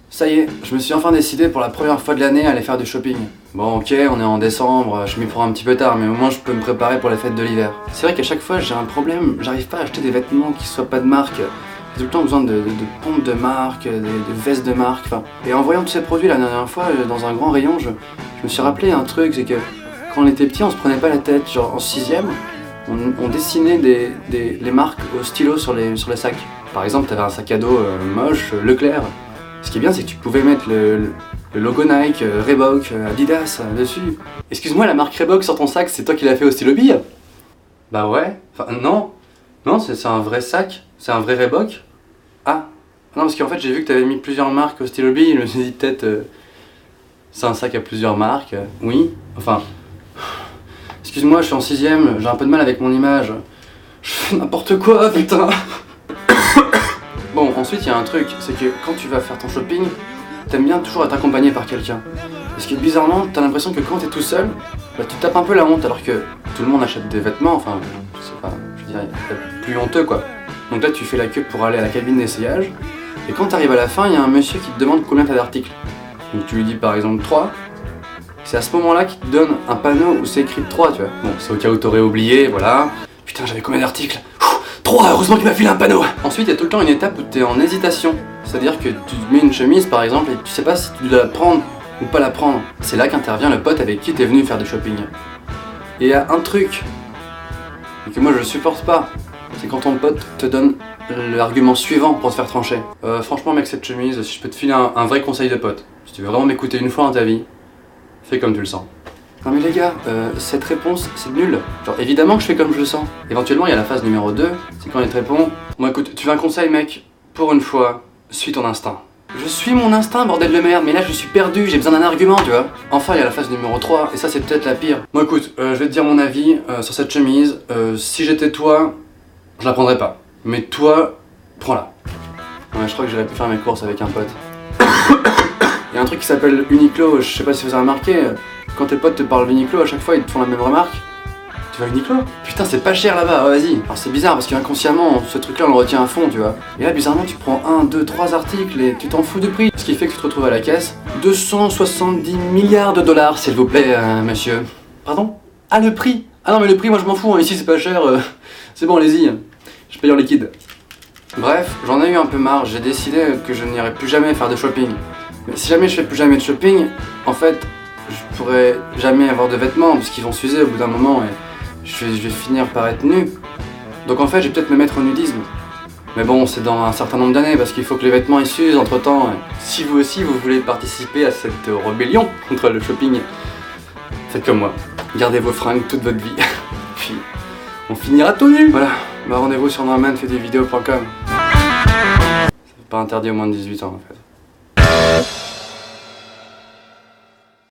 Ça y est, je me suis enfin décidé pour la première fois de l'année à aller faire du shopping. Bon ok, on est en décembre, je m'y prends un petit peu tard, mais au moins je peux me préparer pour les fêtes de l'hiver. C'est vrai qu'à chaque fois j'ai un problème, j'arrive pas à acheter des vêtements qui soient pas de marque. J'ai tout le temps besoin de pompes de marque, de vestes de marque, enfin. Et en voyant tous ces produits la dernière fois dans un grand rayon, je me suis rappelé un truc, c'est que quand on était petit on se prenait pas la tête, genre en 6ème, on dessinait les marques au stylo sur les sacs. Par exemple, t'avais un sac à dos moche, Leclerc. Ce qui est bien, c'est que tu pouvais mettre le logo Nike, Reebok, Adidas dessus. Excuse-moi, la marque Reebok sur ton sac, c'est toi qui l'as fait au stylo bille? Bah ouais, enfin non, c'est un vrai sac, c'est un vrai Reebok. Ah, non parce qu'en fait j'ai vu que t'avais mis plusieurs marques au stylo bille, je me suis dit peut-être c'est un sac à plusieurs marques, oui, enfin... Excuse-moi, je suis en 6ème, j'ai un peu de mal avec mon image. Je fais n'importe quoi, putain. Bon, ensuite il y a un truc, c'est que quand tu vas faire ton shopping, t'aimes bien toujours être accompagné par quelqu'un. Parce que bizarrement, t'as l'impression que quand t'es tout seul, bah, tu tapes un peu la honte alors que tout le monde achète des vêtements, enfin, c'est pas, je dirais, plus honteux quoi. Donc là tu fais la queue pour aller à la cabine d'essayage, et quand t'arrives à la fin, il y a un monsieur qui te demande combien t'as d'articles. Donc tu lui dis par exemple 3, c'est à ce moment là qu'il te donne un panneau où c'est écrit 3, tu vois. Bon, c'est au cas où t'aurais oublié, voilà. Putain, j'avais combien d'articles? 3, heureusement qu'il m'a filé un panneau. Ensuite, il y a tout le temps une étape où tu es en hésitation. C'est-à-dire que tu mets une chemise par exemple et tu sais pas si tu dois la prendre ou pas la prendre. C'est là qu'intervient le pote avec qui tu es venu faire du shopping. Et il y a un truc que moi je supporte pas, c'est quand ton pote te donne l'argument suivant pour te faire trancher. Franchement mec, cette chemise, si je peux te filer un vrai conseil de pote, si tu veux vraiment m'écouter une fois dans ta vie, fais comme tu le sens. Non mais les gars, cette réponse c'est nul. Genre évidemment que je fais comme je le sens. Éventuellement il y a la phase numéro 2, c'est quand il te répond: bon écoute, tu veux un conseil mec? Pour une fois, suis ton instinct. Je suis mon instinct, bordel de merde, mais là je suis perdu, j'ai besoin d'un argument, tu vois. Enfin il y a la phase numéro 3, et ça c'est peut-être la pire. Bon écoute, je vais te dire mon avis sur cette chemise. Si j'étais toi, je la prendrais pas. Mais toi, prends-la. Ouais, je crois que j'aurais pu faire mes courses avec un pote. Il y a un truc qui s'appelle Uniqlo, je sais pas si vous avez remarqué. Quand tes potes te parlent d'Uniqlo, à chaque fois ils te font la même remarque. Tu vas à Uniqlo? Putain, c'est pas cher là-bas, oh, vas-y. Alors c'est bizarre parce qu'inconsciemment, ce truc-là on le retient à fond, tu vois. Et là, bizarrement, tu prends 1, 2, 3 articles et tu t'en fous du prix. Ce qui fait que tu te retrouves à la caisse. 270 milliards de dollars, s'il vous plaît, monsieur. Pardon? Ah, le prix? Ah non, mais le prix, moi je m'en fous, hein. Ici c'est pas cher. C'est bon, allez-y. Je paye en liquide. Bref, j'en ai eu un peu marre, j'ai décidé que je n'irai plus jamais faire de shopping. Mais si jamais je fais plus jamais de shopping, en fait, je pourrais jamais avoir de vêtements parce qu'ils vont s'user au bout d'un moment et je vais finir par être nu. Donc en fait, je vais peut-être me mettre au nudisme. Mais bon, c'est dans un certain nombre d'années parce qu'il faut que les vêtements ils s'usent entre temps. Si vous aussi vous voulez participer à cette rébellion contre le shopping, faites comme moi. Gardez vos fringues toute votre vie. Puis on finira tout nu. Voilà, bah rendez-vous sur normanfaitdesvideos.com. C'est pas interdit aux moins de 18 ans en fait.